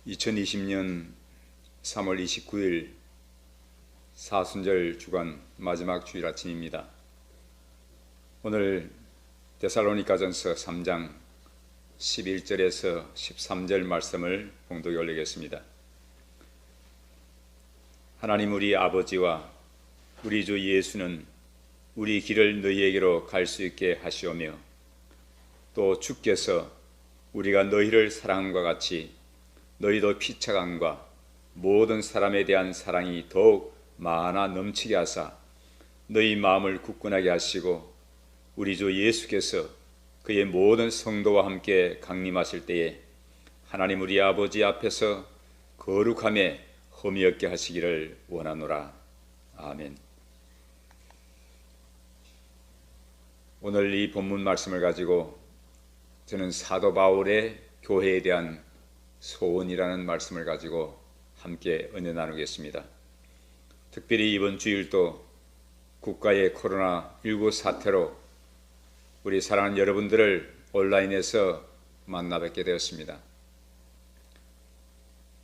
2020년 3월 29일 사순절 주간 마지막 주일 아침입니다. 오늘 데살로니가전서 3장 11절에서 13절 말씀을 봉독에 올리겠습니다. 하나님 우리 아버지와 우리 주 예수는 우리 길을 너희에게로 갈 수 있게 하시오며 또 주께서 우리가 너희를 사랑함과 같이 너희도 피차감과 모든 사람에 대한 사랑이 더욱 많아 넘치게 하사 너희 마음을 굳건하게 하시고 우리 주 예수께서 그의 모든 성도와 함께 강림하실 때에 하나님 우리 아버지 앞에서 거룩함에 흠이 없게 하시기를 원하노라. 아멘. 오늘 이 본문 말씀을 가지고 저는 사도 바울의 교회에 대한 소원이라는 말씀을 가지고 함께 은혜 나누겠습니다. 특별히 이번 주일도 국가의 코로나19 사태로 우리 사랑하는 여러분들을 온라인에서 만나 뵙게 되었습니다.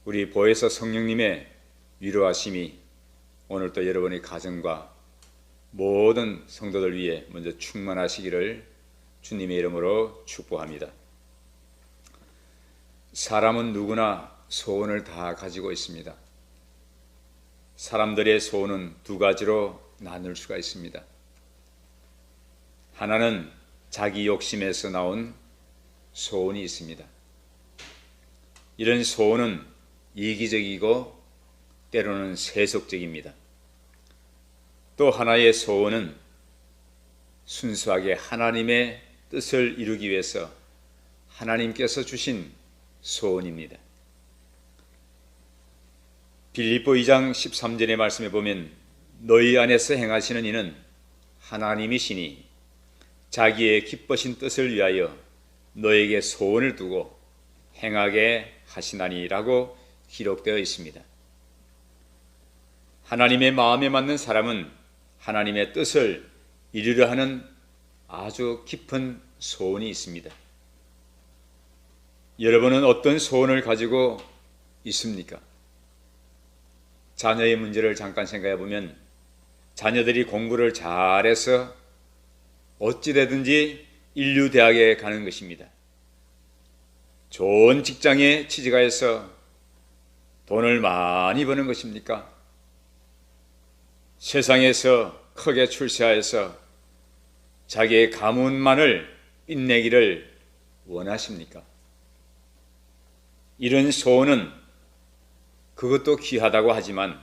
우리 보혜사 성령님의 위로하심이 오늘도 여러분의 가정과 모든 성도들 위해 먼저 충만하시기를 주님의 이름으로 축복합니다. 사람은 누구나 소원을 다 가지고 있습니다. 사람들의 소원은 두 가지로 나눌 수가 있습니다. 하나는 자기 욕심에서 나온 소원이 있습니다. 이런 소원은 이기적이고 때로는 세속적입니다. 또 하나의 소원은 순수하게 하나님의 뜻을 이루기 위해서 하나님께서 주신 소원입니다. 빌립보 2장 13절의 말씀에 보면 너희 안에서 행하시는 이는 하나님이시니 자기의 기쁘신 뜻을 위하여 너에게 소원을 두고 행하게 하시나니라고 기록되어 있습니다. 하나님의 마음에 맞는 사람은 하나님의 뜻을 이루려 하는 아주 깊은 소원이 있습니다. 여러분은 어떤 소원을 가지고 있습니까? 자녀의 문제를 잠깐 생각해 보면 자녀들이 공부를 잘해서 어찌되든지 인류대학에 가는 것입니다. 좋은 직장에 취직하여서 돈을 많이 버는 것입니까? 세상에서 크게 출세하여서 자기의 가문만을 빛내기를 원하십니까? 이런 소원은 그것도 귀하다고 하지만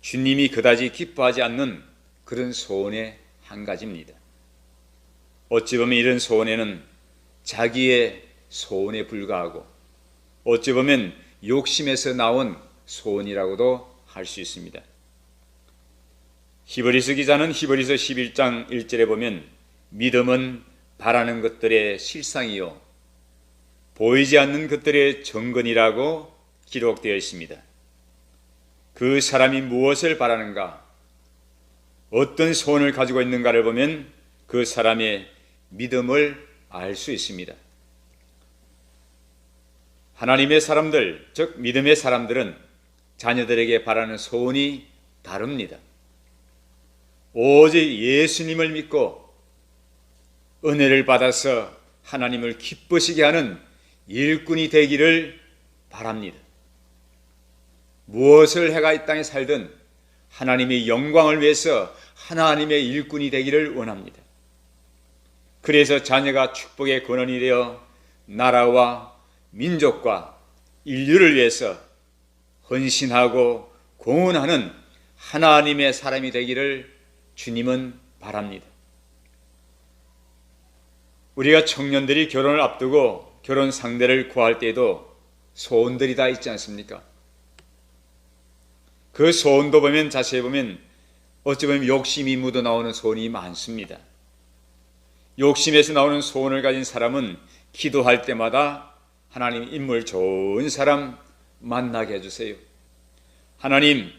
주님이 그다지 기뻐하지 않는 그런 소원의 한 가지입니다. 어찌 보면 이런 소원에는 자기의 소원에 불과하고 어찌 보면 욕심에서 나온 소원이라고도 할 수 있습니다. 히브리서 기자는 히브리서 11장 1절에 보면 믿음은 바라는 것들의 실상이요 보이지 않는 것들의 정근이라고 기록되어 있습니다. 그 사람이 무엇을 바라는가, 어떤 소원을 가지고 있는가를 보면 그 사람의 믿음을 알 수 있습니다. 하나님의 사람들, 즉 믿음의 사람들은 자녀들에게 바라는 소원이 다릅니다. 오직 예수님을 믿고 은혜를 받아서 하나님을 기쁘시게 하는 일꾼이 되기를 바랍니다. 무엇을 해가 이 땅에 살든 하나님의 영광을 위해서 하나님의 일꾼이 되기를 원합니다. 그래서 자녀가 축복의 근원이 되어 나라와 민족과 인류를 위해서 헌신하고 공헌하는 하나님의 사람이 되기를 주님은 바랍니다. 우리가 청년들이 결혼을 앞두고 결혼 상대를 구할 때에도 소원들이 다 있지 않습니까? 그 소원도 보면 자세히 보면 어찌 보면 욕심이 묻어나오는 소원이 많습니다. 욕심에서 나오는 소원을 가진 사람은 기도할 때마다 하나님 인물 좋은 사람 만나게 해주세요. 하나님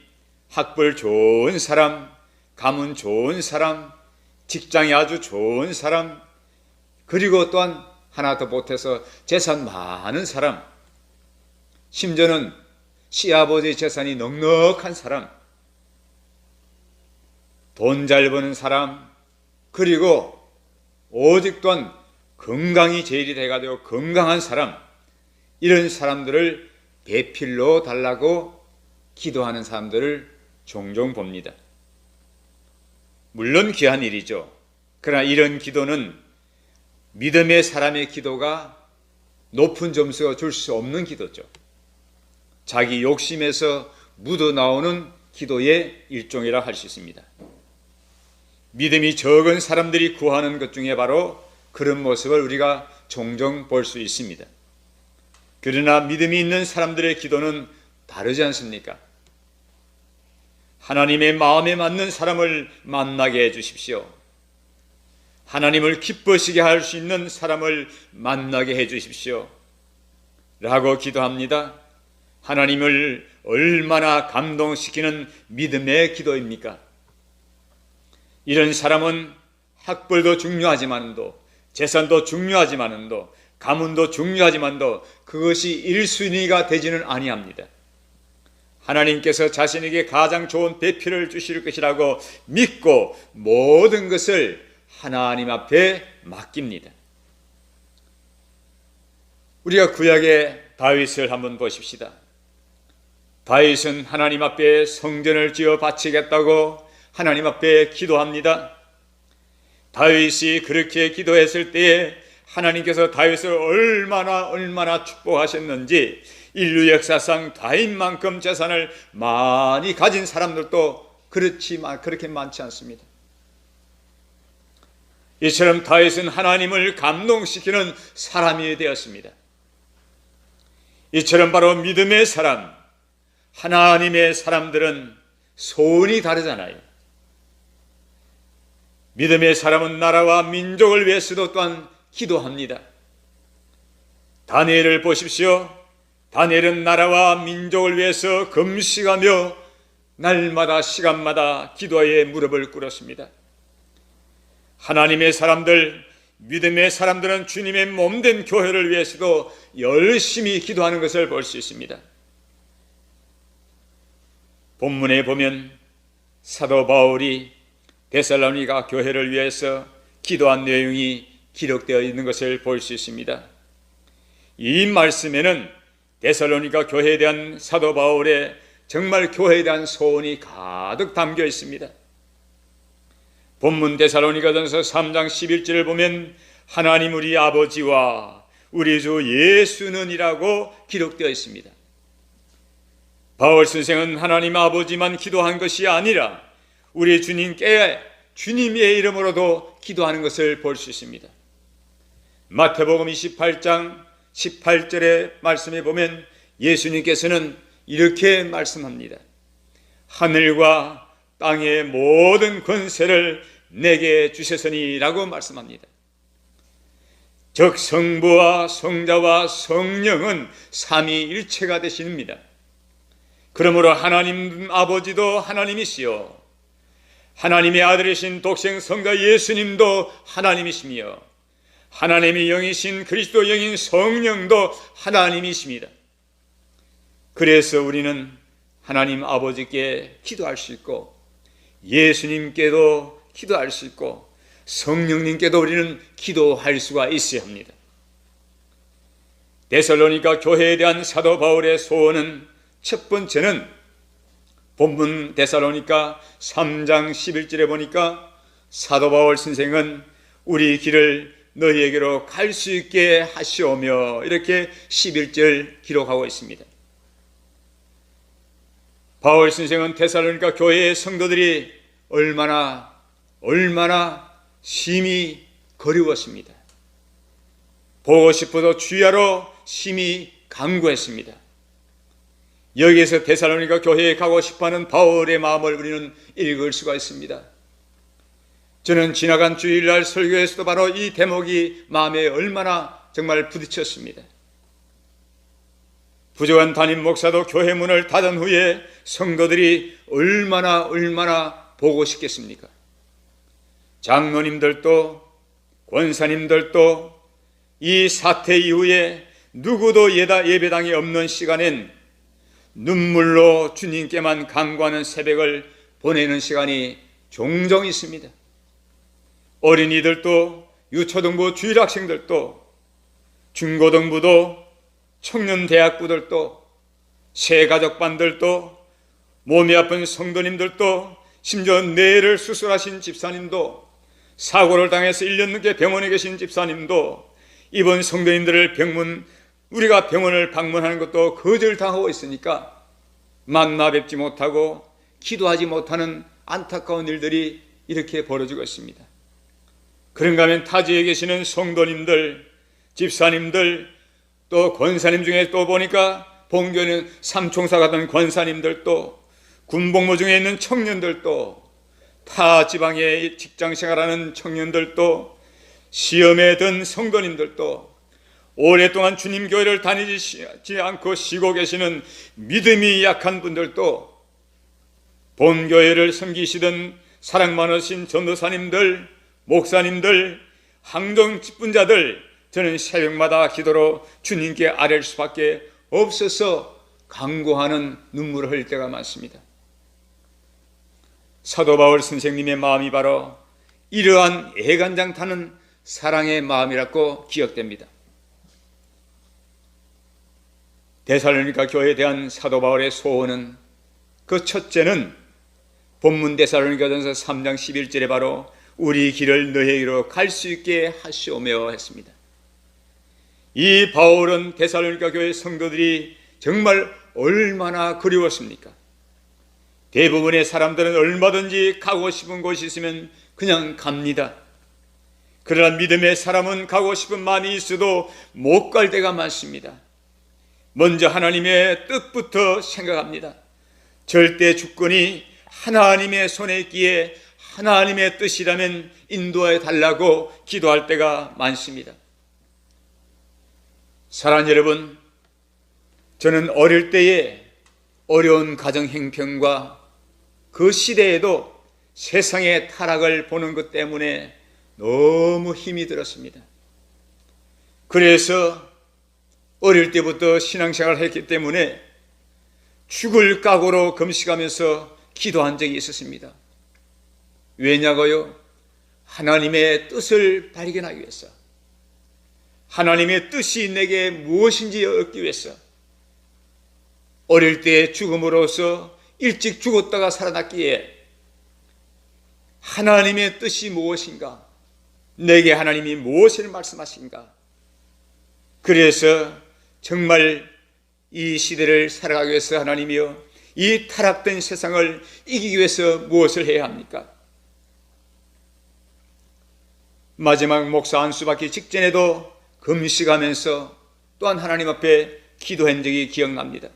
학벌 좋은 사람, 가문 좋은 사람, 직장이 아주 좋은 사람, 그리고 또한 하나 더 보태서 재산 많은 사람, 심지어는 시아버지의 재산이 넉넉한 사람, 돈 잘 버는 사람, 그리고 오직 또한 건강이 제일이 돼가지고 건강한 사람, 이런 사람들을 배필로 달라고 기도하는 사람들을 종종 봅니다. 물론 귀한 일이죠. 그러나 이런 기도는 믿음의 사람의 기도가 높은 점수가 줄 수 없는 기도죠. 자기 욕심에서 묻어나오는 기도의 일종이라 할 수 있습니다. 믿음이 적은 사람들이 구하는 것 중에 바로 그런 모습을 우리가 종종 볼 수 있습니다. 그러나 믿음이 있는 사람들의 기도는 다르지 않습니까? 하나님의 마음에 맞는 사람을 만나게 해주십시오. 하나님을 기뻐시게 할 수 있는 사람을 만나게 해주십시오. 라고 기도합니다. 하나님을 얼마나 감동시키는 믿음의 기도입니까? 이런 사람은 학벌도 중요하지만도, 재산도 중요하지만도, 가문도 중요하지만도 그것이 1순위가 되지는 아니합니다. 하나님께서 자신에게 가장 좋은 배필을 주실 것이라고 믿고 모든 것을 하나님 앞에 맡깁니다. 우리가 구약의 다윗을 한번 보십시다. 다윗은 하나님 앞에 성전을 지어 바치겠다고 하나님 앞에 기도합니다. 다윗이 그렇게 기도했을 때에 하나님께서 다윗을 얼마나 축복하셨는지 인류 역사상 다윗만큼 재산을 많이 가진 사람들도 그렇게 많지 않습니다. 이처럼 다윗은 하나님을 감동시키는 사람이 되었습니다. 이처럼 바로 믿음의 사람, 하나님의 사람들은 소원이 다르잖아요. 믿음의 사람은 나라와 민족을 위해서도 또한 기도합니다. 다니엘을 보십시오. 다니엘은 나라와 민족을 위해서 금식하며 날마다 시간마다 기도에 무릎을 꿇었습니다. 하나님의 사람들, 믿음의 사람들은 주님의 몸된 교회를 위해서도 열심히 기도하는 것을 볼 수 있습니다. 본문에 보면 사도 바울이 데살로니가 교회를 위해서 기도한 내용이 기록되어 있는 것을 볼 수 있습니다. 이 말씀에는 데살로니가 교회에 대한 사도 바울의 정말 교회에 대한 소원이 가득 담겨 있습니다. 본문 데살로니가전서 3장 11절을 보면 하나님 우리 아버지와 우리 주 예수는이라고 기록되어 있습니다. 바울 선생은 하나님 아버지만 기도한 것이 아니라 우리 주님께 주님의 이름으로도 기도하는 것을 볼 수 있습니다. 마태복음 28장 18절의 말씀에 보면 예수님께서는 이렇게 말씀합니다. 하늘과 땅의 모든 권세를 내게 주셨으니라고 말씀합니다. 즉 성부와 성자와 성령은 삼위일체가 되십니다. 그러므로 하나님 아버지도 하나님이시요 하나님의 아들이신 독생 성자 예수님도 하나님이시며 하나님의 영이신 그리스도 영인 성령도 하나님이십니다. 그래서 우리는 하나님 아버지께 기도할 수 있고 예수님께도 기도할 수 있고 성령님께도 우리는 기도할 수가 있어야 합니다. 데살로니가 교회에 대한 사도 바울의 소원은 첫 번째는 본문 데살로니가 3장 11절에 보니까 사도 바울 선생은 우리 길을 너희에게로 갈 수 있게 하시오며 이렇게 11절 기록하고 있습니다. 바울 선생은 데살로니가 교회의 성도들이 얼마나 심히 그리웠습니다. 보고 싶어도 주야로 심히 간구했습니다. 여기에서 데살로니가 교회에 가고 싶어하는 바울의 마음을 우리는 읽을 수가 있습니다. 저는 지나간 주일날 설교에서도 바로 이 대목이 마음에 얼마나 정말 부딪혔습니다. 부족한 담임 목사도 교회 문을 닫은 후에 성도들이 얼마나 보고 싶겠습니까? 장로님들도 권사님들도 이 사태 이후에 누구도 예배당이 없는 시간엔 눈물로 주님께만 간구하는 새벽을 보내는 시간이 종종 있습니다. 어린이들도, 유초등부 주일학생들도, 중고등부도, 청년대학부들도, 새가족반들도, 몸이 아픈 성도님들도, 심지어 뇌를 수술하신 집사님도, 사고를 당해서 1년 넘게 병원에 계신 집사님도, 이번 성도님들을 우리가 병원을 방문하는 것도 거절당하고 있으니까 만나 뵙지 못하고 기도하지 못하는 안타까운 일들이 이렇게 벌어지고 있습니다. 그런가 하면 타지에 계시는 성도님들, 집사님들, 또 권사님 중에 또 보니까 본교는 삼총사 같은 권사님들도, 군복무 중에 있는 청년들도, 타 지방에 직장생활하는 청년들도, 시험에 든 성도님들도, 오랫동안 주님 교회를 다니지 않고 쉬고 계시는 믿음이 약한 분들도, 본교회를 섬기시던 사랑 많으신 전도사님들, 목사님들, 항정 직분자들, 저는 새벽마다 기도로 주님께 아뢰일 수밖에 없어서 간구하는 눈물을 흘릴 때가 많습니다. 사도 바울 선생님의 마음이 바로 이러한 애간장타는 사랑의 마음이라고 기억됩니다. 데살로니가 교회에 대한 사도 바울의 소원은, 그 첫째는 본문 데살로니가전서 3장 11절에 바로 우리 길을 너희에게로 갈 수 있게 하시오며 했습니다. 이 바울은 데살로니가 교회 성도들이 정말 얼마나 그리웠습니까? 대부분의 사람들은 얼마든지 가고 싶은 곳이 있으면 그냥 갑니다. 그러나 믿음의 사람은 가고 싶은 마음이 있어도 못 갈 때가 많습니다. 먼저 하나님의 뜻부터 생각합니다. 절대 주권이 하나님의 손에 있기에 하나님의 뜻이라면 인도해 달라고 기도할 때가 많습니다. 사랑하는 여러분, 저는 어릴 때에 어려운 가정 형편과 그 시대에도 세상의 타락을 보는 것 때문에 너무 힘이 들었습니다. 그래서 어릴 때부터 신앙생활을 했기 때문에 죽을 각오로 금식하면서 기도한 적이 있었습니다. 왜냐고요? 하나님의 뜻을 발견하기 위해서, 하나님의 뜻이 내게 무엇인지 얻기 위해서, 어릴 때 죽음으로써 일찍 죽었다가 살아났기에 하나님의 뜻이 무엇인가, 내게 하나님이 무엇을 말씀하신가, 그래서 정말 이 시대를 살아가기 위해서 하나님이여 이 타락된 세상을 이기기 위해서 무엇을 해야 합니까? 마지막 목사 안수 받기 직전에도 금식하면서 또한 하나님 앞에 기도한 적이 기억납니다.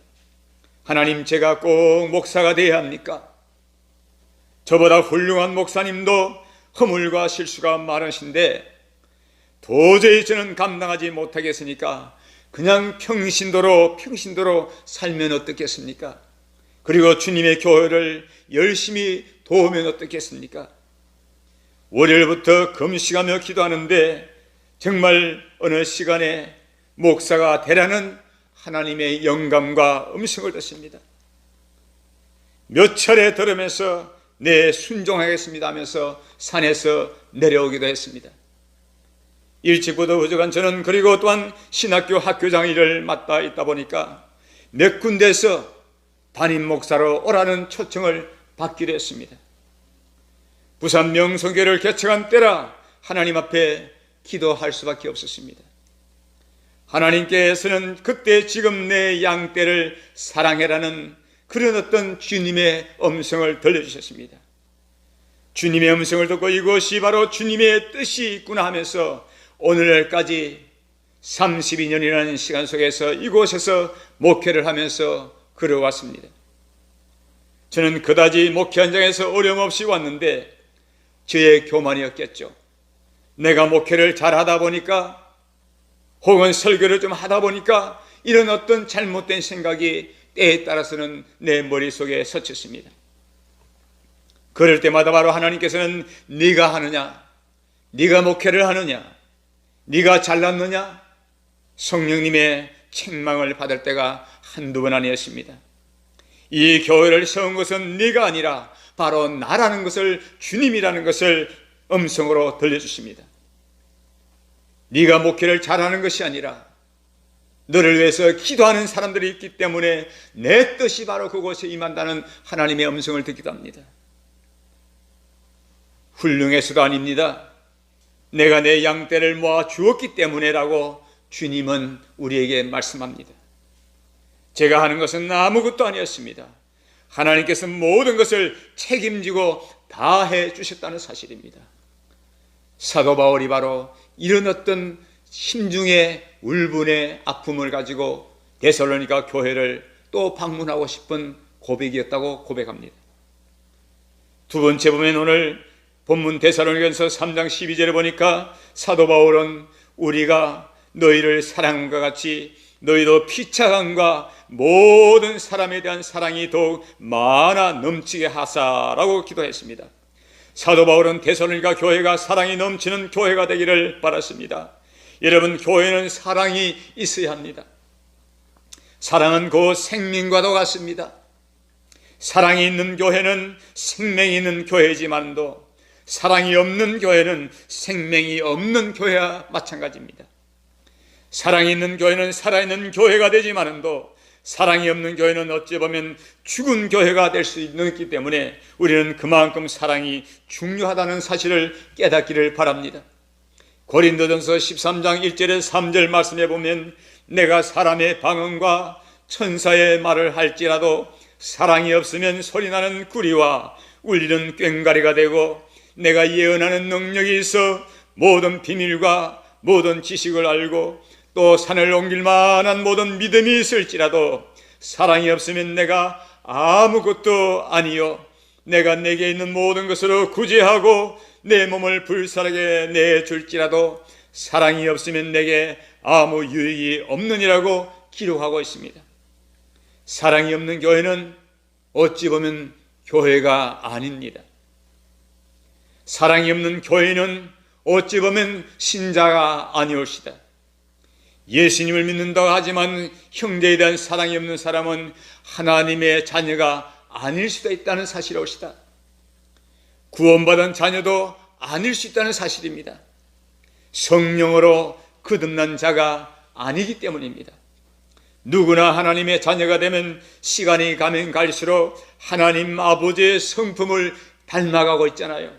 하나님, 제가 꼭 목사가 되어야 합니까? 저보다 훌륭한 목사님도 허물과 실수가 많으신데 도저히 저는 감당하지 못하겠으니까 그냥 평신도로 살면 어떻겠습니까? 그리고 주님의 교회를 열심히 도우면 어떻겠습니까? 월요일부터 금식하며 기도하는데 정말 어느 시간에 목사가 되라는 하나님의 영감과 음성을 듣습니다. 몇 차례 들으면서 네, 순종하겠습니다 하면서 산에서 내려오기도 했습니다. 일찍부터 부족한 저는 그리고 또한 신학교 학교장 일을 맡아 있다 보니까 몇 군데에서 담임 목사로 오라는 초청을 받기로 했습니다. 부산 명성교회를 개척한 때라 하나님 앞에 기도할 수밖에 없었습니다. 하나님께서는 그때 지금 내 양떼를 사랑해라는 그런 어떤 주님의 음성을 들려주셨습니다. 주님의 음성을 듣고 이것이 바로 주님의 뜻이 있구나 하면서 오늘까지 32년이라는 시간 속에서 이곳에서 목회를 하면서 걸어왔습니다. 저는 그다지 목회 현장에서 어려움 없이 왔는데 저의 교만이었겠죠. 내가 목회를 잘하다 보니까 혹은 설교를 좀 하다 보니까 이런 어떤 잘못된 생각이 때에 따라서는 내 머릿속에 스쳤습니다. 그럴 때마다 바로 하나님께서는 네가 하느냐, 네가 목회를 하느냐, 네가 잘났느냐, 성령님의 책망을 받을 때가 한두 번 아니었습니다. 이 교회를 세운 것은 네가 아니라 바로 나라는 것을, 주님이라는 것을 음성으로 들려주십니다. 네가 목회를 잘하는 것이 아니라 너를 위해서 기도하는 사람들이 있기 때문에 내 뜻이 바로 그곳에 임한다는 하나님의 음성을 듣기도 합니다. 훌륭해서도 아닙니다. 내가 내 양떼를 모아 주었기 때문에라고 주님은 우리에게 말씀합니다. 제가 하는 것은 아무것도 아니었습니다. 하나님께서 모든 것을 책임지고 다 해주셨다는 사실입니다. 사도 바울이 바로 이런 어떤 심중의 울분의 아픔을 가지고 데살로니가 교회를 또 방문하고 싶은 고백이었다고 고백합니다. 두 번째 보면 오늘 본문 데살로니가서 3장 12절에 보니까 사도 바울은 우리가 너희를 사랑한 것 같이 너희도 피차감과 모든 사람에 대한 사랑이 더욱 많아 넘치게 하사라고 기도했습니다. 사도 바울은 데살로니가 교회가 사랑이 넘치는 교회가 되기를 바랐습니다. 여러분, 교회는 사랑이 있어야 합니다. 사랑은 곧 생명과도 같습니다. 사랑이 있는 교회는 생명이 있는 교회지만도 사랑이 없는 교회는 생명이 없는 교회와 마찬가지입니다. 사랑이 있는 교회는 살아있는 교회가 되지만도 사랑이 없는 교회는 어찌 보면 죽은 교회가 될 수 있기 때문에 우리는 그만큼 사랑이 중요하다는 사실을 깨닫기를 바랍니다. 고린도전서 13장 1절에서 3절 말씀에 보면 내가 사람의 방언과 천사의 말을 할지라도 사랑이 없으면 소리나는 구리와 울리는 꽹과리가 되고 내가 예언하는 능력이 있어 모든 비밀과 모든 지식을 알고 또 산을 옮길 만한 모든 믿음이 있을지라도 사랑이 없으면 내가 아무것도 아니요 내가 내게 있는 모든 것으로 구제하고 내 몸을 불살하게 내줄지라도 사랑이 없으면 내게 아무 유익이 없느니라고 기록하고 있습니다. 사랑이 없는 교회는 어찌 보면 교회가 아닙니다. 사랑이 없는 교회는 어찌 보면 신자가 아니올시다. 예수님을 믿는다고 하지만 형제에 대한 사랑이 없는 사람은 하나님의 자녀가 아닐 수도 있다는 사실이 옳시다. 구원받은 자녀도 아닐 수 있다는 사실입니다. 성령으로 거듭난 자가 아니기 때문입니다. 누구나 하나님의 자녀가 되면 시간이 가면 갈수록 하나님 아버지의 성품을 닮아가고 있잖아요.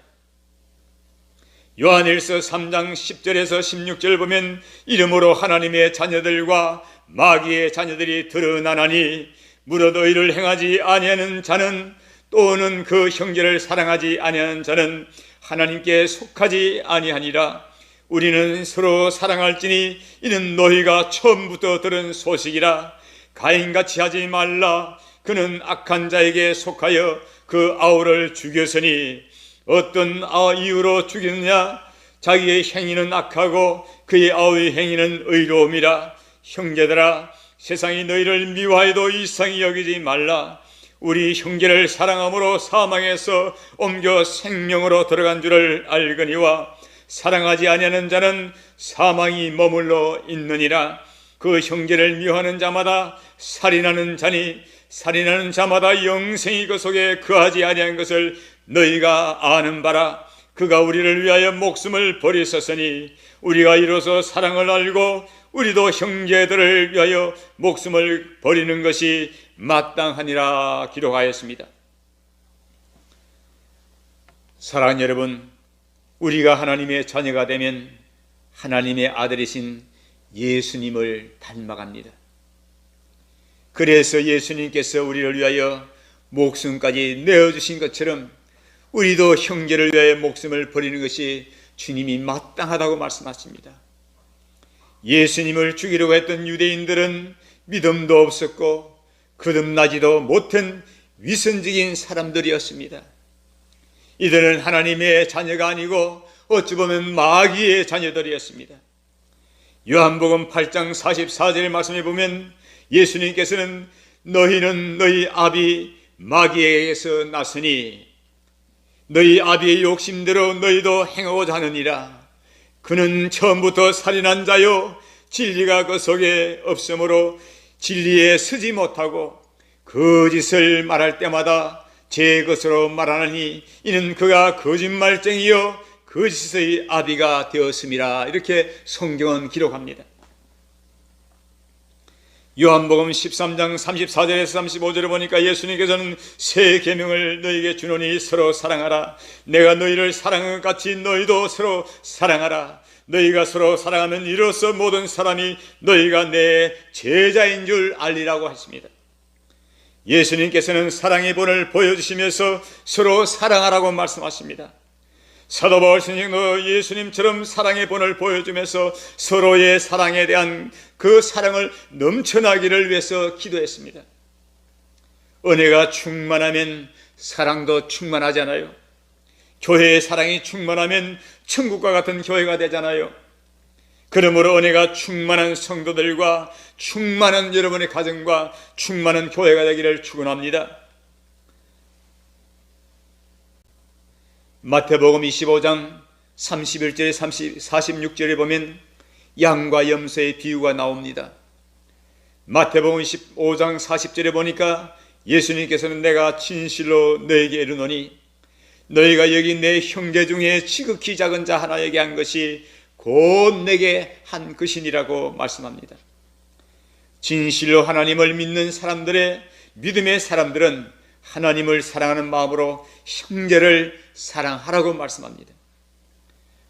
요한일서 3장 10절에서 16절 보면 이름으로 하나님의 자녀들과 마귀의 자녀들이 드러나나니 무릇 의를 행하지 아니하는 자는 또는 그 형제를 사랑하지 아니하는 자는 하나님께 속하지 아니하니라. 우리는 서로 사랑할지니 이는 너희가 처음부터 들은 소식이라. 가인같이 하지 말라. 그는 악한 자에게 속하여 그 아우를 죽였으니 어떤 이유로 죽였느냐? 자기의 행위는 악하고 그의 아우의 행위는 의로움이라. 형제들아, 세상이 너희를 미워해도 이상히 여기지 말라. 우리 형제를 사랑함으로 사망에서 옮겨 생명으로 들어간 줄을 알거니와 사랑하지 아니하는 자는 사망이 머물러 있느니라. 그 형제를 미워하는 자마다 살인하는 자니 살인하는 자마다 영생이 그 속에 거하지 아니한 것을 너희가 아는 바라. 그가 우리를 위하여 목숨을 버리셨으니 우리가 이로써 사랑을 알고 우리도 형제들을 위하여 목숨을 버리는 것이 마땅하니라 기록하였습니다. 사랑하는 여러분, 우리가 하나님의 자녀가 되면 하나님의 아들이신 예수님을 닮아갑니다. 그래서 예수님께서 우리를 위하여 목숨까지 내어주신 것처럼 우리도 형제를 위하여 목숨을 버리는 것이 주님이 마땅하다고 말씀하십니다. 예수님을 죽이려고 했던 유대인들은 믿음도 없었고 거듭나지도 못한 위선적인 사람들이었습니다. 이들은 하나님의 자녀가 아니고 어찌 보면 마귀의 자녀들이었습니다. 요한복음 8장 44절의 말씀에 보면 예수님께서는 너희는 너희 아비 마귀에게서 났으니 너희 아비의 욕심대로 너희도 행하고자 하느니라. 그는 처음부터 살인한 자요 진리가 그 속에 없으므로 진리에 서지 못하고 거짓을 말할 때마다 제 것으로 말하느니 이는 그가 거짓말쟁이요 거짓의 아비가 되었음이라. 이렇게 성경은 기록합니다. 요한복음 13장 34절에서 35절에 보니까 예수님께서는 새 계명을 너희에게 주노니 서로 사랑하라. 내가 너희를 사랑한 것 같이 너희도 서로 사랑하라. 너희가 서로 사랑하면 이로써 모든 사람이 너희가 내 제자인 줄 알리라고 하십니다. 예수님께서는 사랑의 본을 보여주시면서 서로 사랑하라고 말씀하십니다. 사도 바울 선생도 예수님처럼 사랑의 본을 보여주면서 서로의 사랑에 대한 그 사랑을 넘쳐나기를 위해서 기도했습니다. 은혜가 충만하면 사랑도 충만하잖아요. 교회의 사랑이 충만하면 천국과 같은 교회가 되잖아요. 그러므로 은혜가 충만한 성도들과 충만한 여러분의 가정과 충만한 교회가 되기를 축원합니다. 마태복음 25장 31절에 46절에 보면 양과 염소의 비유가 나옵니다. 마태복음 25장 40절에 보니까 예수님께서는 내가 진실로 너에게 이르노니 너희가 여기 내 형제 중에 지극히 작은 자 하나에게 한 것이 곧 내게 한 것이니라고 말씀합니다. 진실로 하나님을 믿는 사람들의 믿음의 사람들은 하나님을 사랑하는 마음으로 형제를 사랑하라고 말씀합니다.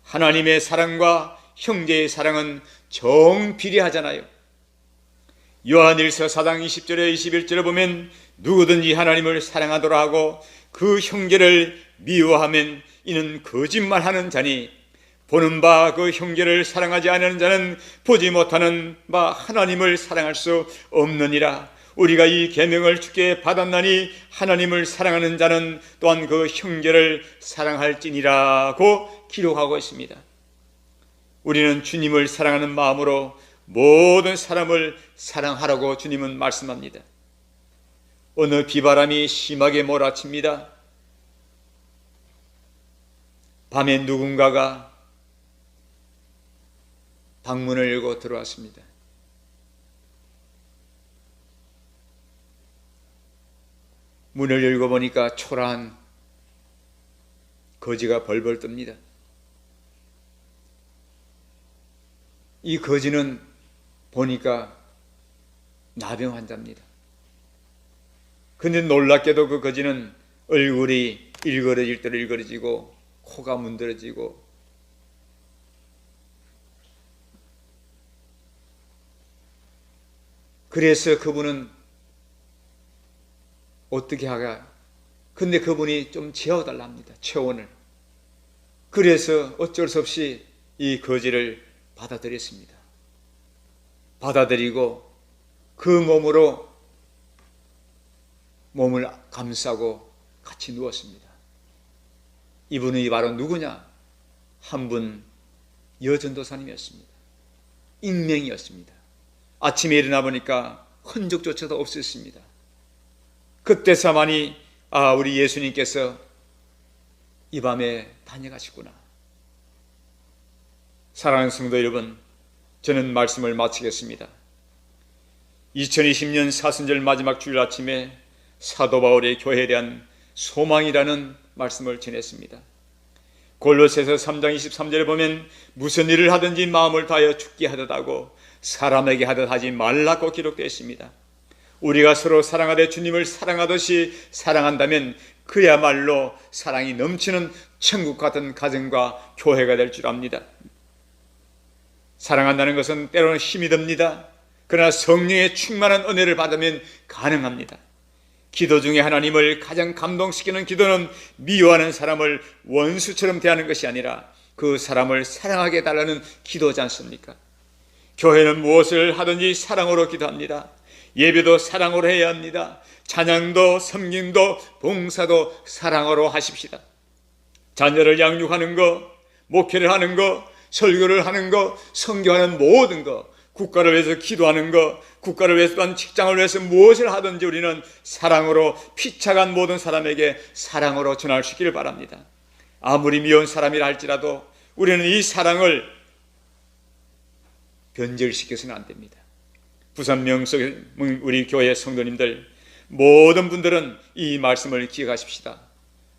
하나님의 사랑과 형제의 사랑은 정비례하잖아요. 요한일서 4장 20절에 21절에 보면 누구든지 하나님을 사랑하더라 하고 그 형제를 미워하면 이는 거짓말하는 자니 보는 바 그 형제를 사랑하지 않는 자는 보지 못하는 바 하나님을 사랑할 수 없느니라. 우리가 이 계명을 주께 받았나니 하나님을 사랑하는 자는 또한 그 형제를 사랑할지니라고 기록하고 있습니다. 우리는 주님을 사랑하는 마음으로 모든 사람을 사랑하라고 주님은 말씀합니다. 어느 비바람이 심하게 몰아칩니다. 밤에 누군가가 방문을 열고 들어왔습니다. 문을 열고 보니까 초라한 거지가 벌벌 뜹니다. 이 거지는 보니까 나병 환자입니다. 근데 놀랍게도 그 거지는 얼굴이 일그러질 대로 일그러지고 코가 문드러지고 그래서 그분은 어떻게 하가? 근데 그분이 좀 채워달라 합니다. 체온을. 그래서 어쩔 수 없이 이 거지를 받아들였습니다. 받아들이고 그 몸으로 몸을 감싸고 같이 누웠습니다. 이분이 바로 누구냐? 한 분 여전도사님이었습니다. 익명이었습니다. 아침에 일어나 보니까 흔적조차도 없었습니다. 그때서만이 우리 예수님께서 이 밤에 다녀가시구나. 사랑하는 성도 여러분, 저는 말씀을 마치겠습니다. 2020년 사순절 마지막 주일 아침에 사도 바울의 교회에 대한 소망이라는 말씀을 전했습니다. 골로새서 3장 23절에 보면 무슨 일을 하든지 마음을 다하여 죽게 하듯 하고 사람에게 하듯 하지 말라고 기록되어 있습니다. 우리가 서로 사랑하되 주님을 사랑하듯이 사랑한다면 그야말로 사랑이 넘치는 천국 같은 가정과 교회가 될 줄 압니다. 사랑한다는 것은 때로는 힘이 듭니다. 그러나 성령의 충만한 은혜를 받으면 가능합니다. 기도 중에 하나님을 가장 감동시키는 기도는 미워하는 사람을 원수처럼 대하는 것이 아니라 그 사람을 사랑하게 해달라는 기도지 않습니까? 교회는 무엇을 하든지 사랑으로 기도합니다. 예배도 사랑으로 해야 합니다. 찬양도 섬김도 봉사도 사랑으로 하십시다. 자녀를 양육하는 것, 목회를 하는 것, 설교를 하는 것, 선교하는 모든 것, 국가를 위해서 기도하는 것, 국가를 위해서 또한 직장을 위해서 무엇을 하든지 우리는 사랑으로 피차간 모든 사람에게 사랑으로 전할 수 있기를 바랍니다. 아무리 미운 사람이라 할지라도 우리는 이 사랑을 변절시켜서는 안 됩니다. 부산 명석 우리 교회 성도님들 모든 분들은 이 말씀을 기억하십시다.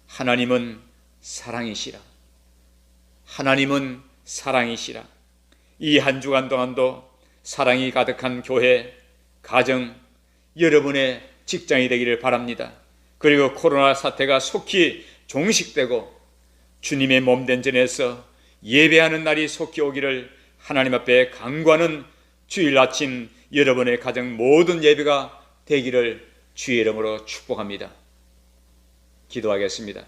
하나님은 사랑이시라. 하나님은 사랑이시라. 이 한 주간 동안도 사랑이 가득한 교회, 가정, 여러분의 직장이 되기를 바랍니다. 그리고 코로나 사태가 속히 종식되고 주님의 몸된 전에서 예배하는 날이 속히 오기를 하나님 앞에 간구하는 주일 아침 여러분의 가정 모든 예배가 되기를 주의 이름으로 축복합니다. 기도하겠습니다.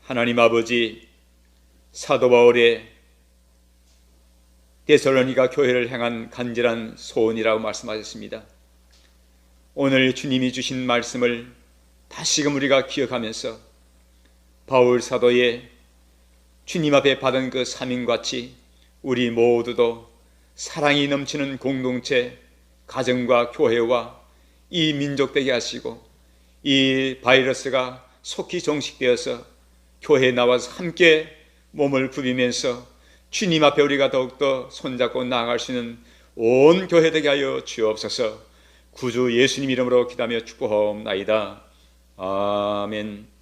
하나님 아버지, 사도 바울의 데살로니가 교회를 향한 간절한 소원이라고 말씀하셨습니다. 오늘 주님이 주신 말씀을 다시금 우리가 기억하면서 바울 사도의 주님 앞에 받은 그 사명같이 우리 모두도 사랑이 넘치는 공동체, 가정과 교회와 이 민족 되게 하시고 이 바이러스가 속히 종식되어서 교회에 나와서 함께 몸을 부비면서 주님 앞에 우리가 더욱더 손잡고 나아갈 수 있는 온 교회 되게 하여 주옵소서. 구주 예수님 이름으로 기도하며 축복하옵나이다. 아멘.